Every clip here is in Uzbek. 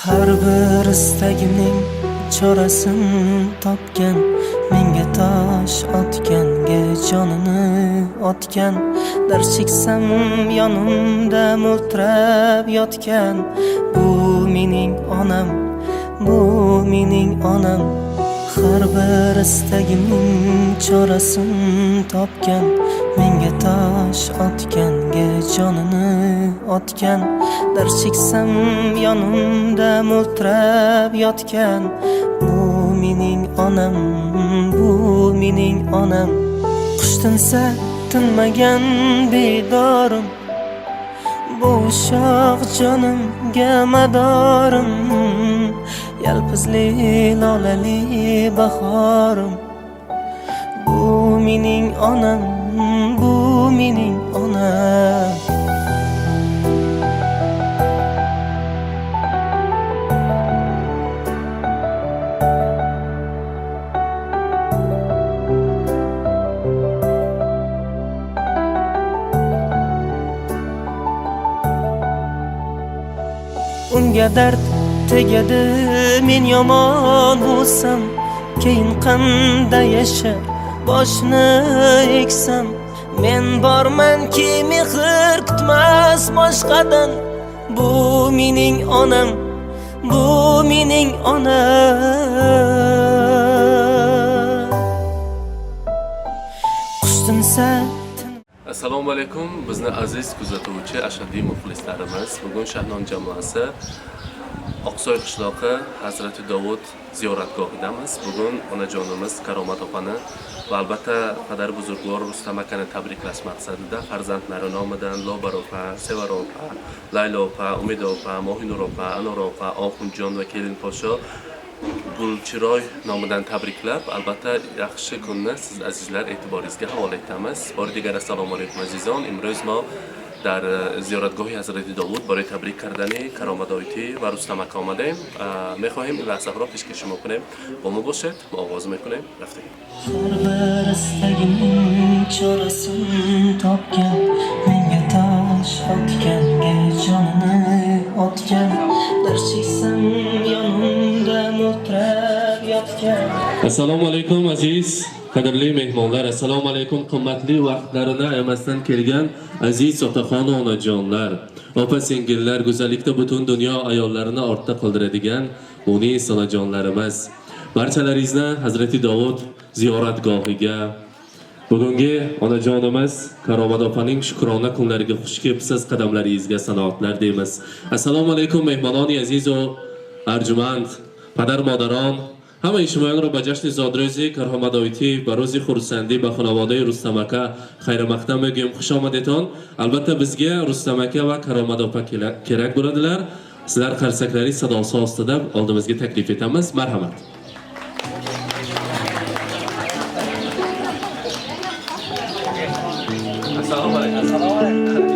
Har bir istagimning chorasini topgan, menga tosh otganga jonini otgan, dard cheksam yonimda mo'ltirab yotgan. Bu mening onam, bu mening onam. Har bir istagimning chorasini topgan, menga tosh otganga jonini otgan, dard cheksam yonimda mo'ltirab yotgan. Bu mening onam, bu mening onam. Qush tinsa tinmagan bedorim, bu shoh jonimga madorim. Yalpizli lolali bahorim, bu mening onam, bu mening onam. Unga dard tegadi, men yomon bo'lsam, keyin qanday yashab boshni eksam. Men bormanki mehr kutmas boshqadan. Bu mening onam, bu mening onam. Qush tinsa. Assalomu alaykum, bizni aziz kuzatuvchi ashaddiy muxlislarimiz. Bugun Shahnon jamoasi Oqsoy qishlog'i Hazrati Dovud ziyoratgohidamiz. Bugun onajonimiz Karomat opani va albatta padar buzurgvor Rustam akani tabriklash maqsadida farzandlari nomidan Lobar opa, Sevar opa, Laylo opa, Umid opa, Mohinur opa, Anor opa, Oxunjon va Kelin Posho Gulchiroy nomidan tabriklab, albatta yaxshi kunni siz azizlar e'tiboringizga havola etamiz. Boridigar assalomu alaykum azizon. Imroz ma در زیارتگاه حضرت داوود برای تبریک کردن کرامت آیتی و رستم اکا آمدیم. میخواهیم این لحظه را پیشکش کنیم. با ما باشید، ما آغاز میکنیم. رفتیم. Assalomu alaykum aziz qadrli mehmonlar, assalomu alaykum qimmatli vaqtlarini ayamasdan kelgan aziz otaxon onajonlar, opa singillar, go'zallikda butun dunyo ayollarini ortda qoldiradigan munis onajonlarimiz. Barchalaringizni Hazrati Dovud ziyoratgohiga, bugungi onajonimiz Karomat opaning shukrona kunlariga xush kelibsiz, qadamlaringizga sanoatlar deymiz. Assalomu alaykum mehmononi aziz va arjumand, padar modaron. همه شمایان را به جشن زادروزی کرامت آیتی و روز خورسندی به خانواده رستم اکا خیر مقدم میگیم. خوش آمدیتون. البته bizga رستم اکا و کرامت opa kerak bo'ladilar. Sizlar qarsaklari sadosi ostida oldimizga taklif etamiz. Marhamat. Assalomu alaykum.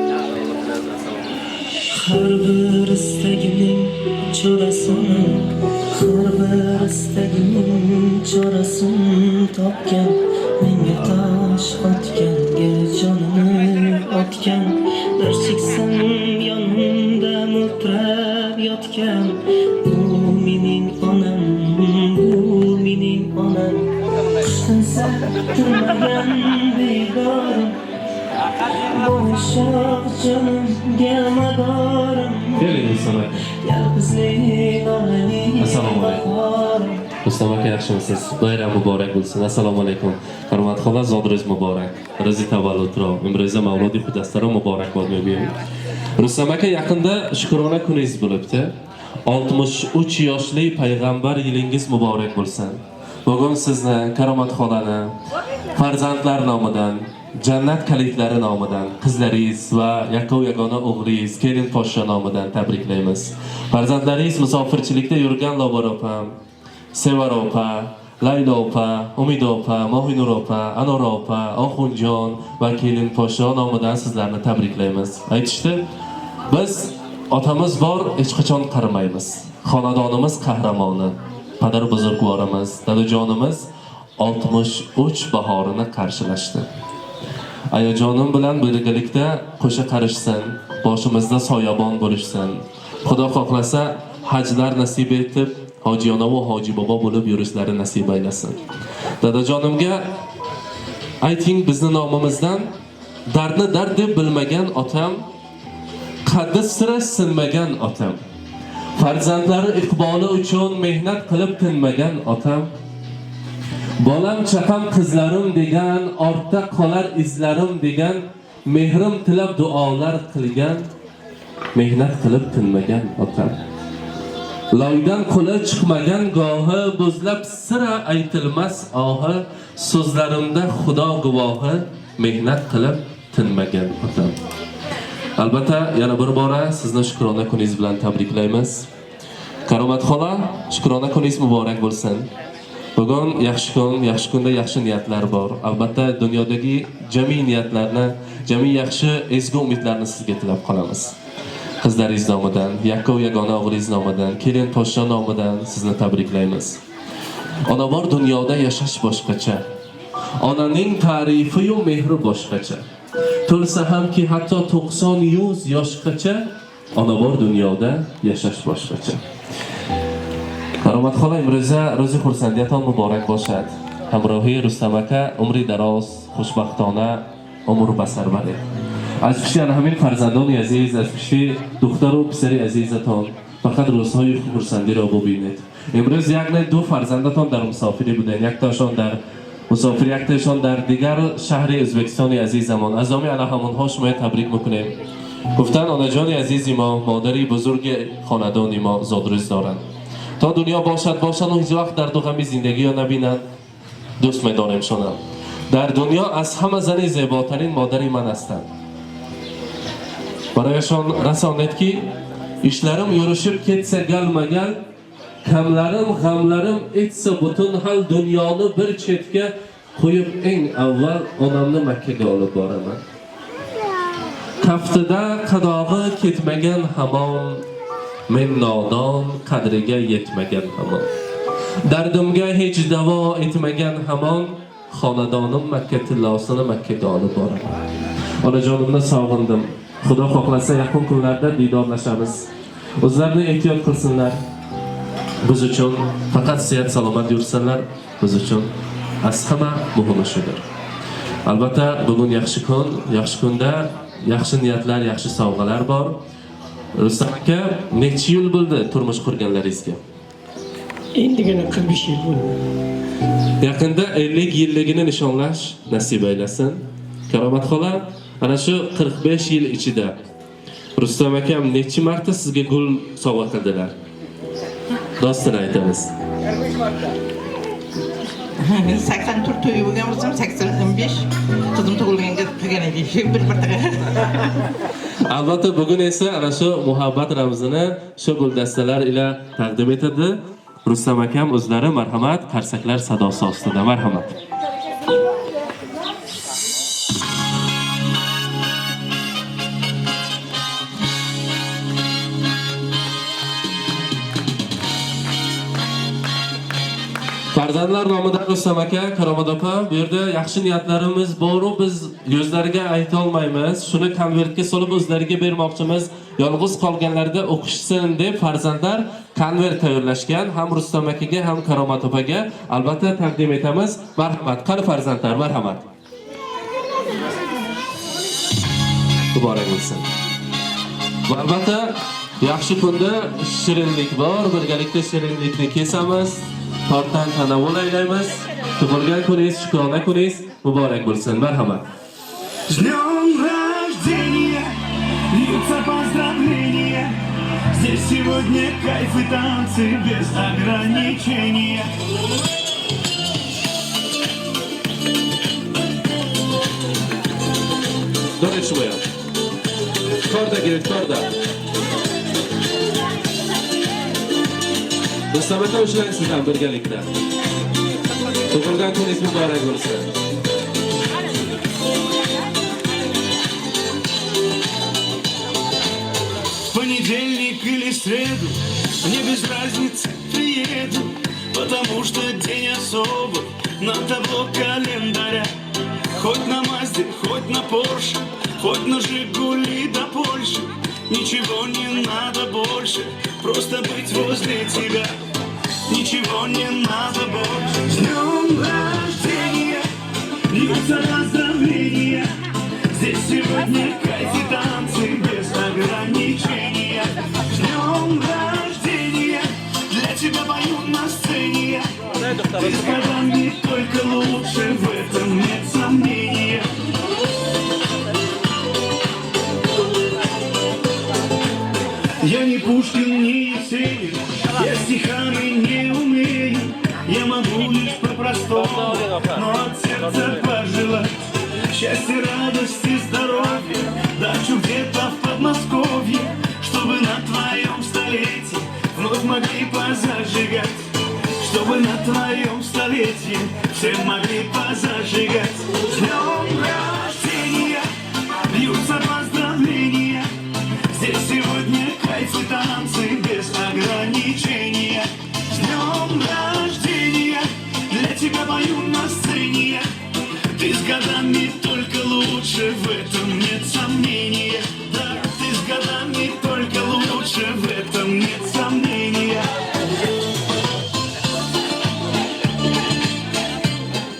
Har bir istagimning chorasini, har bir istagimning chorasini topgan, menga tosh otganga jonini otgan, dard cheksam yonimda mo'ltirab yotgan. Bu mening onam, bu mening onam. Qush tinsa tinmagan bedorim, bu shoh jonimga madorim. Assalomu alaykum. Rustam aka, yaxshimisiz? Bayram muborak bo'lsin. Assalomu alaykum. Hurmatli xola, zodro'z muborak. Ro'zi tavalludro, imroza mavludi xudastaro muborak bo'lib bering. Rustam aka, yaqinda shukrona kuningiz bo'libdi. 63 yoshli payg'ambar yilingiz muborak bo'lsin. Bugun sizni Karomat xolani farzandlar nomidan, jannat kalitlari nomidan, qizlaringiz va yagona o'g'lingiz Kelin Poshsho nomidan tabriklaymiz. Farzandlaringiz musofirchilikda yurgan Lobar opam, Sevar opa, Laylo opa, Umid opa, Mohinur opa, Anor opa, Oxunjon va Kelin Poshsho nomidan sizlarni tabriklaymiz. Aytishdi, biz otamiz bor, hech qachon qarimaymiz. Xonadonimiz qahramoni, padar buzurgvorimiz, dadajonimiz 63 bahorini qarshilashdi. Ayajonim bilan birgalikda qo'sha qarishsin, boshimizda soyabon bo'lishsin. Xudo xohlasa hajlar nasib etib, hojiyona va hoji bobo bo'lib yurishlari nasib aylasin. Dadajonimga ayting bizni nomimizdan dardni dard deb bilmagan otam, qaddi sira sinmagan otam, farzandlari iqboli uchun mehnat qilib tinmagan otam, bolam chaqam qizlarim degan, ortda qolar izlarim degan, mehrim tilab duolar qilgan, mehnat qilib tinmagan otam. Loydan qo'li chiqmagan gohi, bo'zlab sira aytilmas ohi, so'zlarimda Xudo guvohi, mehnat qilib tinmagan otam. Albatta, yana bir bora sizni shukrona kuningiz bilan tabriklaymiz. Karomat xola, shukrona kuningiz muborak bo'lsin. Bugun yaxshi kun, yaxshi kunda yaxshi niyatlar bor. Albatta, dunyodagi jami niyatlarni, jami yaxshi ezgu umidlarni sizga tilab qolamiz. Qizlaringiz nomidan, yakka va yagona o'g'lingiz nomidan, kelin Toshjon nomidan sizni tabriklaymiz. Ona bor dunyoda yashash boshqacha. Onaning ta'rifi yu mehri boshqacha. To'lsa hamki hatto 90-100 yoshgacha, ona bor dunyoda yashash boshqacha. Karomat xola imroza ro'zi xursandiyatdan muborak boshad. Hamrohi Rustam aka umri daroz, xushbaxtona umr basar bade. از پیش همین فرزندان عزیز، از پیش دختر و پسر عزیزتان فقط روزهای خرسندی را ببینید. امروز یک نه دو فرزندتان در مسافری بودند، یک تاشان در مسافری، یک تاشان در دیگر شهر ازبکستان عزیزمان. از نام الله همونها شما تبریک میکنیم. گفتن آنا جان عزیزی ما، مادری بزرگ خاندانی ما زادروز دارند. تا دنیا باشد و هیچ وقت در دو غمی زندگی را نبینند، دوست می‌داریمشان. در دنیا از همه زن زیباترین مادری من هستند. Barayashon rasoned ki, ishlarim yurishib ketsa galmagal, kamlarim, g'amlarim etsa butun hal dunyoni bir chetga qo'yib eng avval onamni Makkaga olib boraman. Kaftida qadog'i ketmagan hamon, men nodon qadriga yetmagan hamon. Dardimga hech davo etmagan hamon, xonadonim Makka tillosini Makkaga olib boraman. Onajonimni sog'indim. Xudo xohlasa yaqin kunlarda diydorlashamiz. O'zlarini ehtiyot qilsinlar. Biz uchun faqat siyat salomat yursinlar. Biz uchun hamma muhimi shudir. Albatta bugun yaxshi kun, yaxshi kunda yaxshi niyatlar, yaxshi sovg'alar bor. Rustam aka, necha yil bo'ldi turmush qurganlaringizga? Endigina 45 yil bo'ldi. Yaqinda 50 yilligini nishonlash nasib aylasin. Karomat xola, ana shu 45 yil ichida Rustam akam necha marta sizga gul sovg'a qildilar? Rostini aytamiz. 84 to'y bo'lgan bo'lsam 85 qizim tug'ilganda qilgan edi. Bir marta. Albatta bugun esa ana shu muhabbat ramzini shu guldastalar ila taqdim etadi. Rustam akam o'zlari marhamat, qarsaklar sadosi ostida marhamat. Farzandlar nomidan Rustam aka, Karomat opa, bu yerda yaxshi niyatlarimiz bor, biz yuzlariga ayta olmaymiz. Shuni konvertga solib o'zlariga bermoqchimiz. Yolg'iz qolganlarda o'qishsin deb farzandlar konvert tayyorlashgan. Ham Rustam akaga, ham Karomat opaga albatta taqdim etamiz. Marhamat, qani farzandlar, marhamat. Muborak bo'lsin. Va albatta yaxshi kunda shirinlik bor, birgalikda shirinlikni kesamiz. Tortan tanovul aylaymiz. Tug'ilgan kuningiz, shukrona kuningiz muborak bo'lsin. Marhamat. С днем рождения, льются поздравления. Здесь сегодня кайф и танцы без ограничения. Dönün şuraya. Korda girin, korda. Rustam aka ushlang sizdan birgalikda. Tug'ilgan kuningiz muborak bo'lsin. Понедельник или среду, мне без разницы, приеду, потому что день особый на табло календаря. Хоть на Мазде, хоть на Порше, хоть на Жигули до Польши, ничего не надо больше. просто быть возле тебя. Ничего не надо больше. С днем рождения, льются поздравления. Здесь сегодня кайф и танцы без ограничения. С днем рождения, для тебя пою на сцене. Ты с годами только лучше, в этом нет сомнения. Я не Пушкин, не Есенин, я стихами не умею. Я могу лишь по-простому, но от сердца пожелать счастья, радости, здоровья, дачу где-то в Подмосковье, чтобы на твоем столетии вновь могли позажигать, чтобы на твоем столетии все могли позажигать. С днем рождения, льются поздравления. Здесь сегодня кайф и танцы без ограничения. С днем рождения, для тебя пою на сцене. Ты с годами только лучше, в этом нет сомнения. Да, ты с годами только лучше, в этом нет сомнения.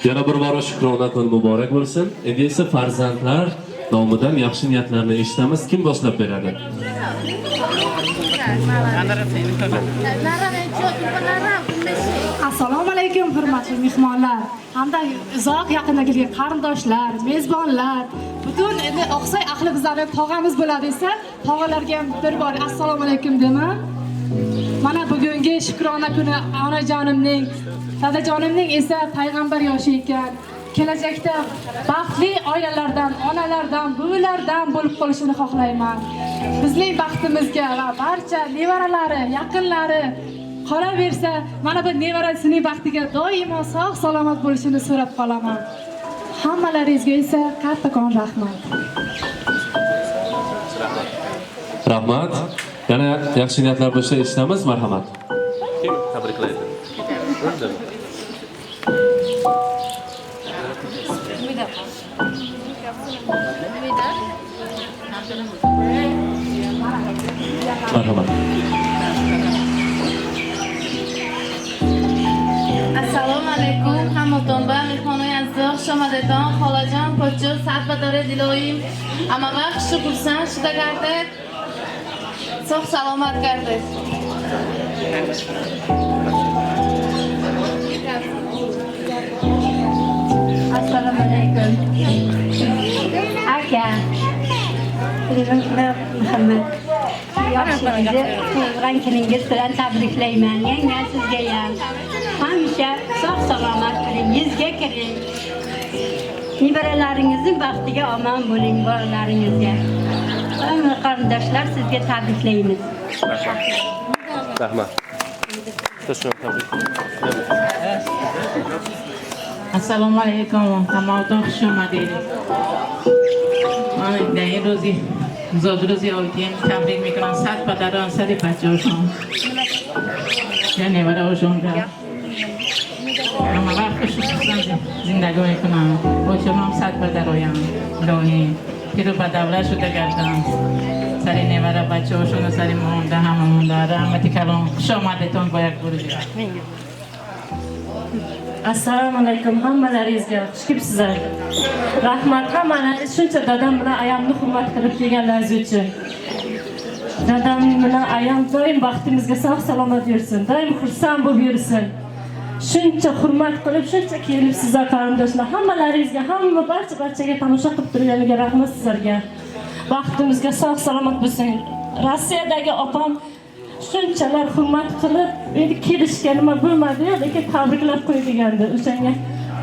Yana bir bora shukrona kun muborak bo'lsin. Endi esa farzandlar nomidan yaxshi niyatlarni eshitamiz. Kim boshlab beradi? Assalomu alaykum hurmatli mehmonlar hamda uzoq yaqindagi qarindoshlar, mezbonlar, butun endi Oqsoy ahli bizlarning tog'amiz bo'ladi esa, tog'alarga ham bir bor assalomu alaykum deyman. Mana bugungi shukrona kuni onajonimning, dadajonimning esa payg'ambar yoshi ekan. Kelajakda baxtli oilalardan, onalardan, buvilardan bo'lib qolishini xohlayman. Bizning baxtimizga va barcha nevaralari, yaqinlari qolaversa, mana bu nevarasining baxtiga doimo sog' salomat bo'lishini so'rab qolaman. Hammalaringizga esa kattakon rahmat. Rahmat. Yana yaxshi niyatlar bo'lsa eshitamiz. Marhamat. Kim tabriklaydi? Marhamat. Assalomu alaykum hammatonba mehmonlar aziz xush omadedon xolajon pochcho sarpadore diloyim amava xush xursand shida gardet sog' salomat gardet. Assalomu alaykum aka Muhammad yoshligingizni tug'ilgan kuningiz bilan tabriklayman. Yanga sizga ham hamisha sog' salomat bo'ling, yuzga kiring. Nevaralaringizning baxtiga omon bo'ling, bolalaringizga. Hamma qarindoshlar sizga tabriklaymiz. Rahmat. Assalomu alaykum. Hammadan xush omadingiz. Mana در این روزی زادروزی آویدیم تبریک میکنم 100 پدران 100 بچه‌هاشون یا نوه‌هاشون را همه وقت خوشحال زندگی میکنم با شما هم 100 پدرایم الهی پیرو به دولت شده گردم سر نوه بچه‌هاشون و سر مونده همه مونده رحمت کلام خوش آمدتون با یک بروزی Assalomu alaykum hammalaringizga xush kelibsizlar. Rahmat hammalaringiz shuncha dadam bilan ayamni hurmat qilib kelganlaringiz uchun. Dadam bilan ayam doim baxtimizga sog' salomat yursin, doim xursand bo'lib yursin. Shuncha hurmat qilib, shuncha kelibsizlar qarindoshlar. Hammalaringizga, hamma barchaga tomosha qilib turganiga rahmat sizlarga. Baxtimizga sog' salomat bo'lsin. Rossiyadagi opam shunchalar hurmat qilib, endi kelishga nima bo'lmadi-yu, lekin tabriklab qo'yilgandi. O'shanga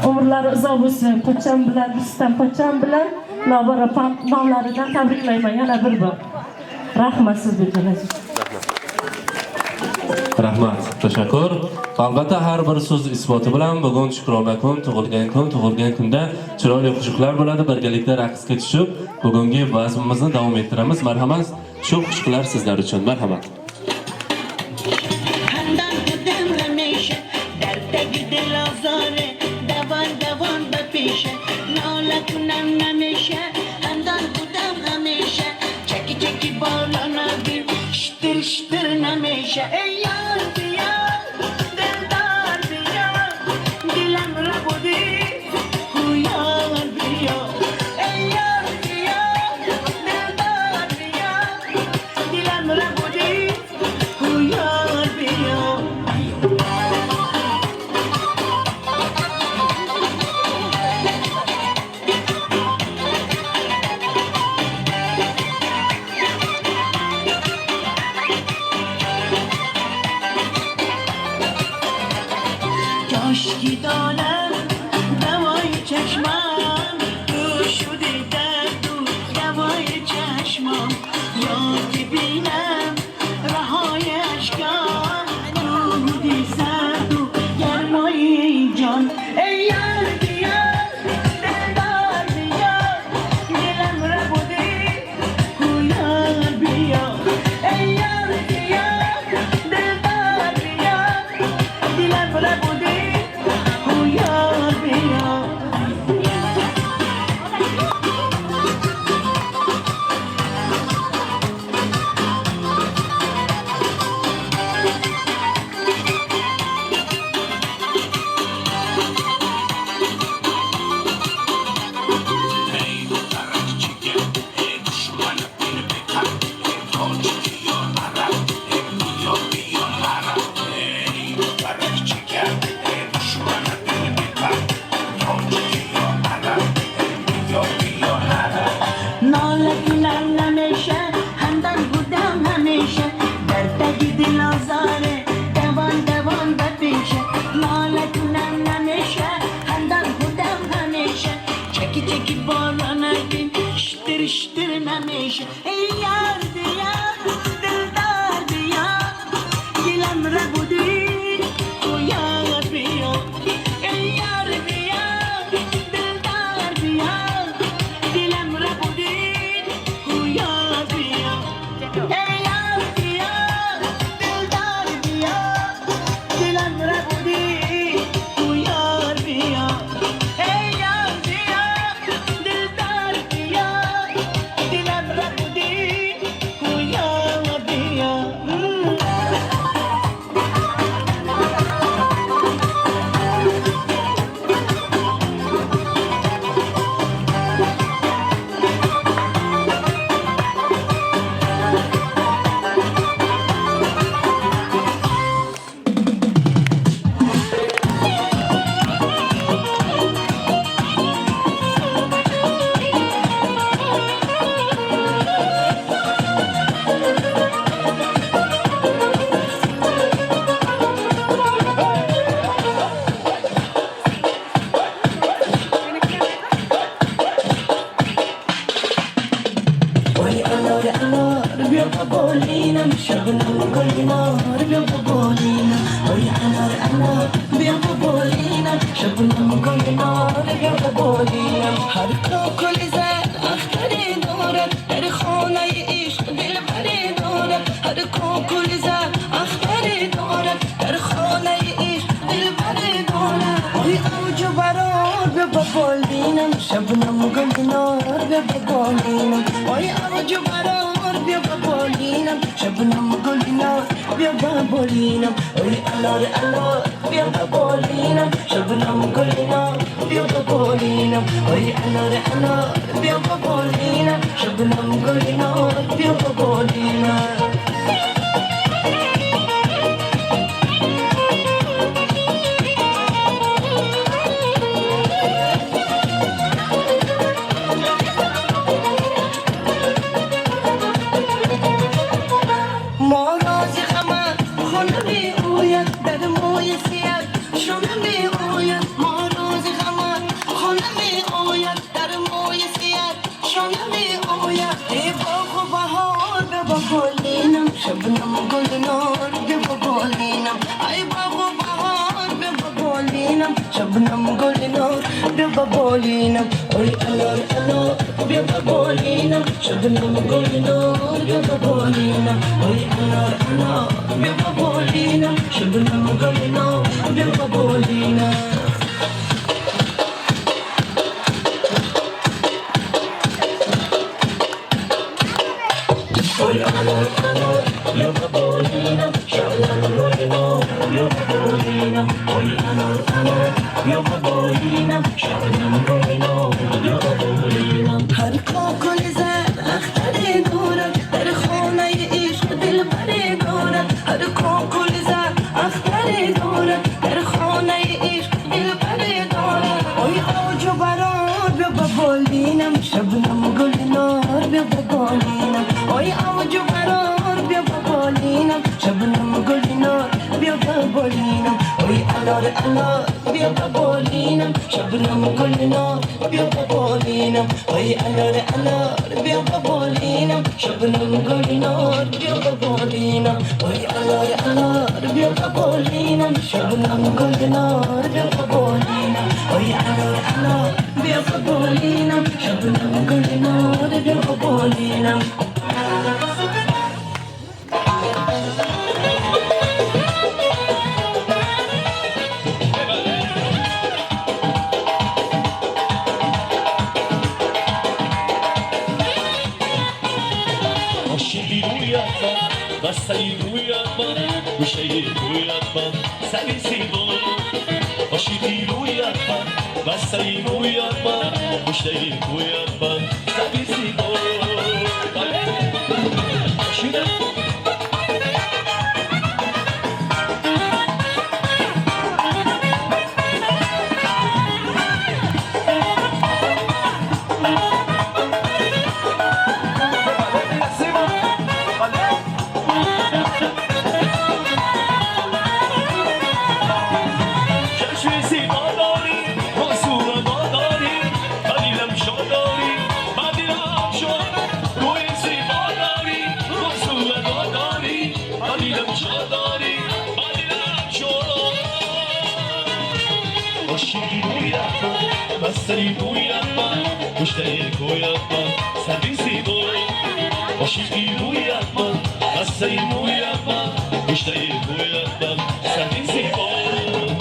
umrlari uzoq bo'lsin. Pocham bilan, Rustam pocham bilan Lobar opam nomlaridan tabriklayman yana bir bor. Rahmat sizga jo'nating. Rahmat. Tashakkur. Albatta har bir so'z isboti bilan bugun shukrona kun, tug'ilgan kunda chiroyli qo'shiqlar bo'ladi. Birgalikda raqsga tushib, bugungi bazmimizni davom ettiramiz. Marhamat. Shu qo'shiqlar sizlar uchun. Marhamat. شتر نمیشه خشکی دانم دوای چشمم تو شدی درد و دوای چشمم یادی بینم رهای اشکام تو بودی سرد و گرمای جان ای یار بیار دلدار بیار دلم را بودی کو یار بیار ای یار بیار دلدار بیار دلم را بودی کو یار بیار نالتونم نمیشه همدم بودم همیشه دردگی دل آزاره دوان دوان بپیشه نالتونم نمیشه همدم بودم همیشه چکی چکی بالا نگیم شتر شتر نمیشه ای یار دیار دلدار بیار دلم را بودی تو یار بیار ای یار بیار دلدار بیار دلم را بودی کو یار بیار ای یار بیار دلدار بیار دلم را بودی کو یار بیار ای یار بیار دلدار بیار دلم را بودی کو یار بیار وای انار انار بیا ببالینم شبنم گل نار بیا ببالینم وای انار انار بیا ببالینم شبنم گل نار بیا ببالینم هر کاکل زد اختری دارد در خانه عشق دلبری دارد هر کاکل زد اختری دارد در خانه عشق دلبری دارد وای اوج برار بیا ببالینم شبنم گل نار بیا ببالینم وای اوج برار بیا ببالینم شبنم گل نار بیا ببالینم وای انار انار بیا ببالینم شبنم گل نار بیا ببالینم وای انار انار بیا ببالینم شبنم گل نار بیا ببالینم ما رازی خمر خونه می اوید در موی سیاد شونه می اوید ما رازی خمر خونه می اوید در موی سیاد شونه می اوید ای باغ و بهار به ببالینم شبنم گل نار به ببالینم ای باغ و بهار به ببالینم شبنم گل نار به ببالینم وای انار انار بیا ببالینم شبنم گل نار بیا ببالینم وای انار انار بیا ببالینم شبنم گل نار بیا ببالینم وای انار انار بیا ببالینم شبنم گل نار بیا ببالینم وای انار انار بیا ببالینم شبنم گل نار بیا ببالینم هر کاکل زد اختری دارد در خانه عشق دلبری دارد هر کاکل زد اختری دارد در خانه عشق دلبری دارد وای اوج برار بیا ببالینم شبنم گل نار بیا ببالینم وای اوج برار بیا ببالینم شبنم گل نار بیا ببالینم وای انار انار بیا ببالینم شبنم گلنار بیا ببالینم وای انار انار بیا ببالینم شبنم گلنار بیا ببالینم وای انار انار بیا ببالینم شبنم گلنار بیا ببالینم وای انار انار بیا ببالینم شبنم گلنار بیا ببالینم Bastayı uyatma, bu şeyi uyatma, seni seviyorum. O şeyi uyatma, bastayı uyatma, bu şeyi uyatma, seni seviyorum. Şimdi Bastayı uyatma, müşteri uyatma, seni seviyorum. O şeyi uyatma, bastayı uyatma, müşteri uyatma, seni seviyorum.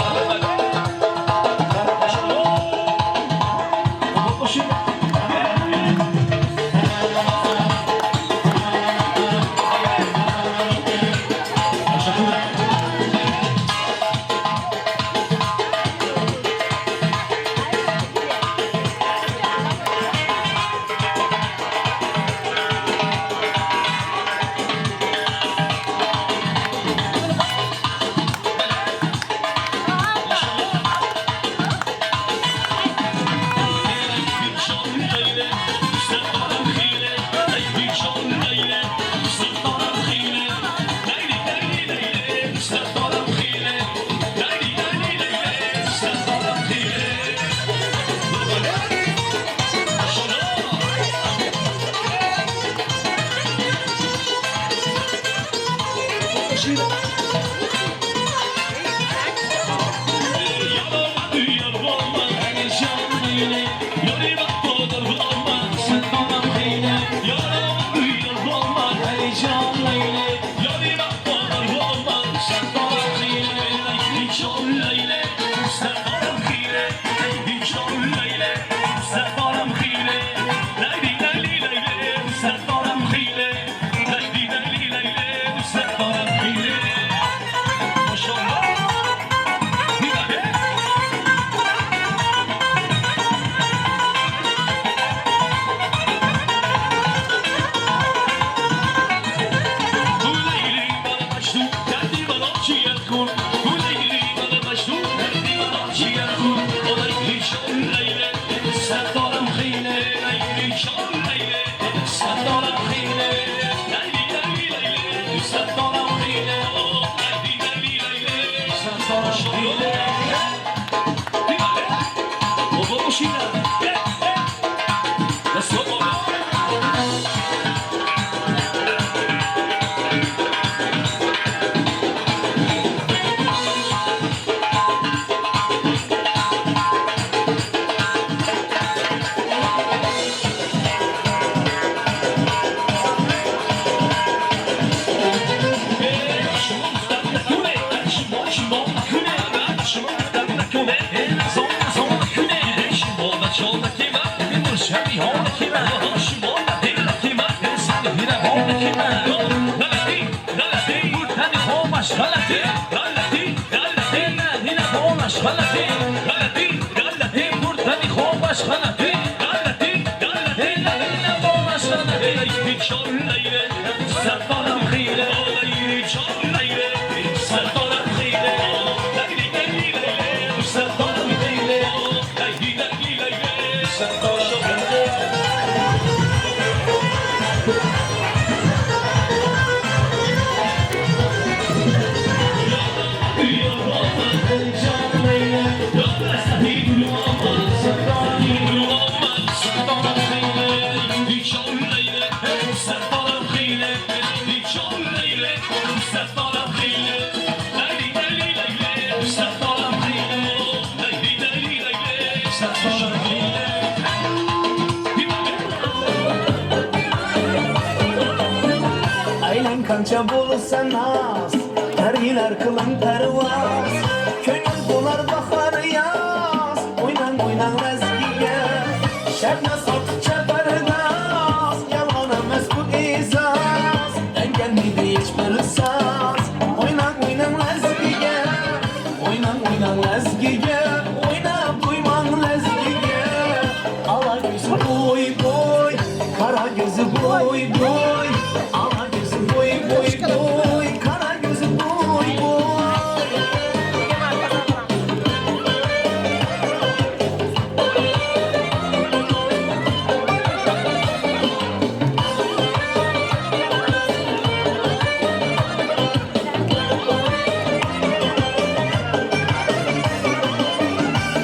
Canım Kança bulursan az Periler kılın pervaz Könül dolar bakar yaz Oynan oynan rezgiye Şebne satça berdaz Yalan emez bu izaz Dengen miydi hiçbir saz Oynan oynan rezgiye Oynan oynan rezgiye Oynan duyman rezgiye Ala gözü boy boy Kara gözü boy boy Ala gözü boy boy boy Kara gözü boy boy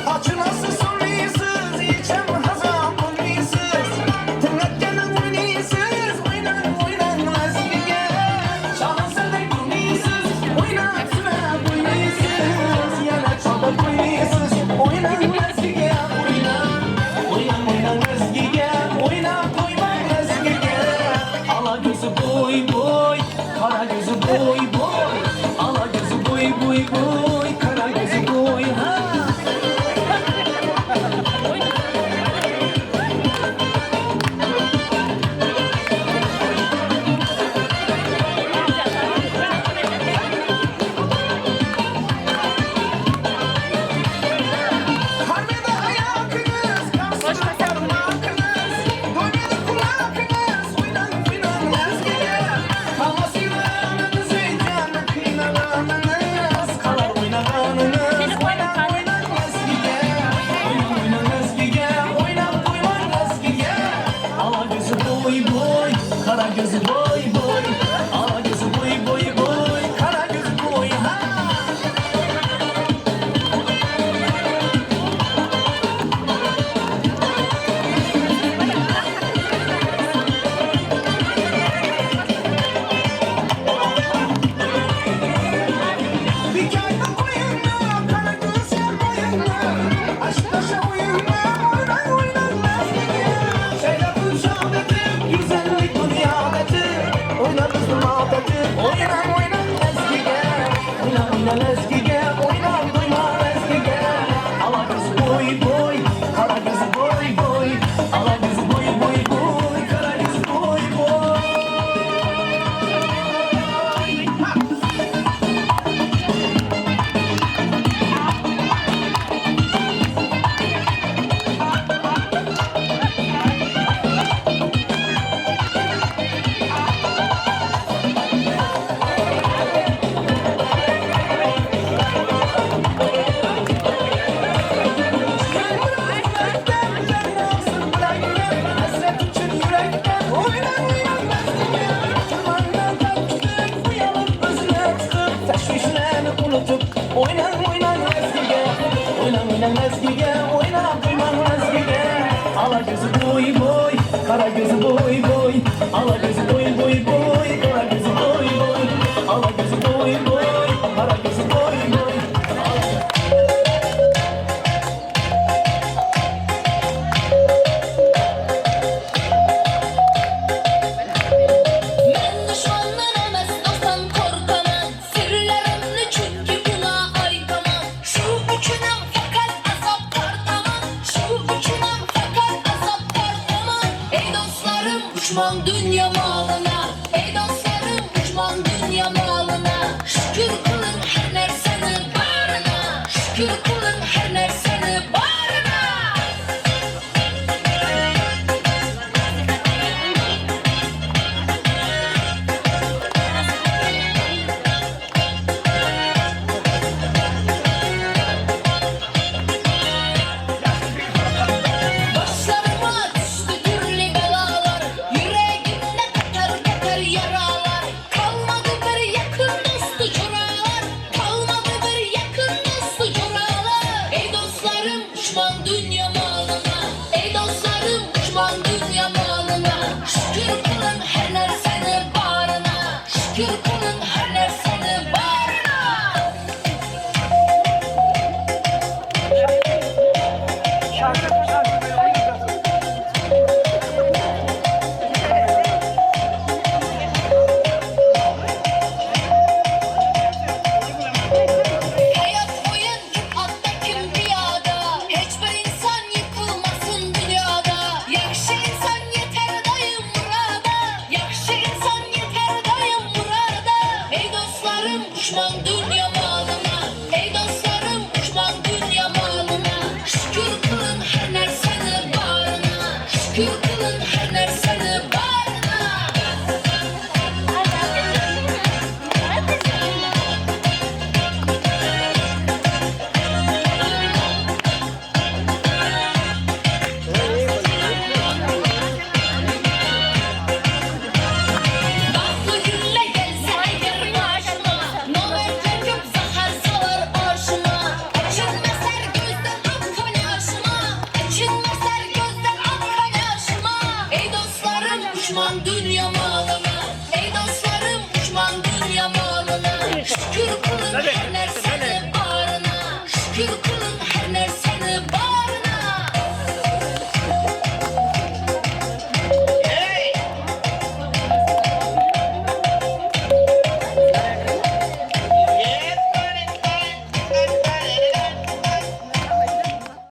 Açınası sonrasız içem hazam olmuşsuz Tırnaklarının oynayısız Oynan oynan ezgiye Çalın senden gülmüşsüz Oynan sıra oynayısız Yana çalın oynayısız Oynan ezgiye oynan Oynan oynan ezgiye Oynan doyman ezgiye Ala gözü boy boy Kara gözü boy boy Ala gözü boy boy boy Kara gözü boy ha Harmede ayakınız, karşıda parmakınız, doymadı kulakınız, oynan oynan ezgiye. Havasıyla anınızı canı kıynalanınız, kalar oynananınız, oynan oynan ezgiye. Oynan oynan ezgiye, oynan duyman ezgiye. Ala gözü boy boy, kara gözü boy boy. Ala gözü boy boy boy, kara gözü boy ha. Bir kayda koyunlar, kara gözler boyunlar Aşk taşı oyunlar, oynan oynan ezgiye Şeylatın şahbeti, güzellik dünyadeti Oynar kızım adeti, oynan oynan ezgiye Oynan oynan ezgiye, oynan duyman ezgiye Ala gözü boy boy, kara gözü boy boy Ala gözü boy boy boy, kara gözü boy boy Oynan oynan ezgiye, oynan oynan ezgiye, oynan duyman ezgiye. Ala gözü boy boy, kara gözü boy boy. Ala gözü boy boy boy, kara gözü boy boy. Ala gözü boy boy, kara gözü boy boy. Men düşmandan emas dostdan korkamam Sirlerimni çünkü buna aytamam Şu üçünem fakat azap tartamam Şu üçünem fakat azap tartamam Ey dostlarım uçmam dünya malına Ey dostlarım uçmam dünya malına Şükür kılın her nerseni barına Şükür kılın her nerseni barına Başlarıma düştü türlü belalar Yüreğimde katar katar yaralar Kalmadı bir yakın dostu curalar Kalmadı bir yakın dostu curalar Ey dostlarım uçmam dünya malına Ey dostlarım uçmam dünya malına Şükür kılın her nerseni barına Şükür kılın her nerseni barına uçman dünya malına. Ey dostlarım uçman dünya malına. Şükür kılın her nerseni barına. Şükür kılın her nerseni barına. Baklı gülle gelse eğer başıma, Noel çekip zahar salar arşıma. Açılmazlar gözden akkan yaşıma. Açılmazlar gözden akkan yaşıma. Ey dostlarım uçman dünya